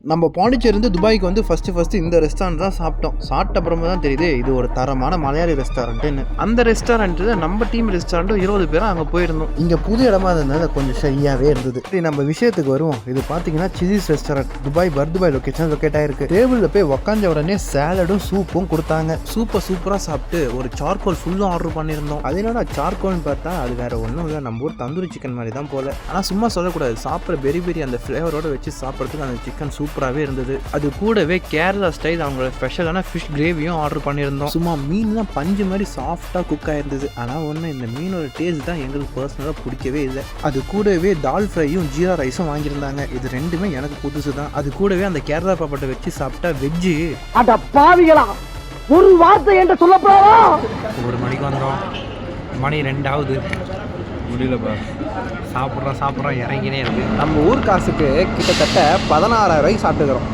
நம்ம பாண்டிச்சேரியிருந்து துபாய்க்கு வந்து ஃபஸ்ட்டு இந்த ரெஸ்டாரண்ட் தான் சாப்பிட்டோம். சாப்பிட்ட அப்புறமா தான் தெரியுது இது ஒரு தரமான மலையாளி ரெஸ்டாரண்ட்டுன்னு. அந்த ரெஸ்டாரண்ட்டு நம்ம டீம் ரெஸ்டாரண்ட்டும் 20 பேரும் அங்கே போயிருந்தோம். இங்கே புது இடமா இருந்தது கொஞ்சம் ஷையாகவே இருந்தது. சரி, நம்ம விஷயத்துக்கு வருவோம். இது பார்த்தீங்கன்னா சிசிஸ் restaurant, Dubai Bur Dubai location locate ஆயிருக்கு. டேபிளில் போய் உக்காந்த உடனே சேலடும் சூப்பும் கொடுத்தாங்க. சூப்பராக சாப்பிட்டு ஒரு சார்கோல் ஃபுல்லும் ஆர்டர் பண்ணியிருந்தோம். அது என்னடா சார்கோல்னு பார்த்தா அது வேற ஒன்றும் இல்லை, நம்ம ஊர் தந்தூரி சிக்கன் மாதிரி தான் போல. ஆனால் சும்மா சொல்லக்கூடாது, சாப்பிட்ற பெரிய அந்த ஃப்ளேவரோட வச்சு சாப்பிட்றதுக்கு அந்த சிக்கன் சூப்பராகவே இருந்தது. அது கூடவே கேரளா ஸ்டைல் அவங்களோட ஸ்பெஷலான ஃபிஷ் கிரேவியும் ஆர்டர் பண்ணியிருந்தோம். சும்மா மீன் தான் பஞ்சு மாதிரி சாஃப்டாக குக் ஆயிருந்தது. ஆனால் ஒன்று, இந்த மீனோட டேஸ்ட் தான் எங்களுக்கு பர்சனலாக பிடிக்கவே இல்லை. அது கூடவே தால் ஃப்ரையும் ஜீரா ரைஸும் வாங்கியிருந்தாங்க. இது ரெண்டுமே எனக்கு புதுசு தான். அது கூடவே அந்த கேரளா பாப்பாட்டை வச்சு சாப்பிட்டா வெஜ்ஜு. அட பாவிகளா, ஒரு வார்த்தை என்று சொல்லப்போவா. 1 மணிக்கு வந்தோம், மணி 2 முடியலப்பா. சாப்பிட்றோம் இறங்கினே இருக்கு. நம்ம ஊர் காசுக்கு கிட்டத்தட்ட 16,000 ரூபாய்க்கு சாப்பிட்டுக்கிறோம்.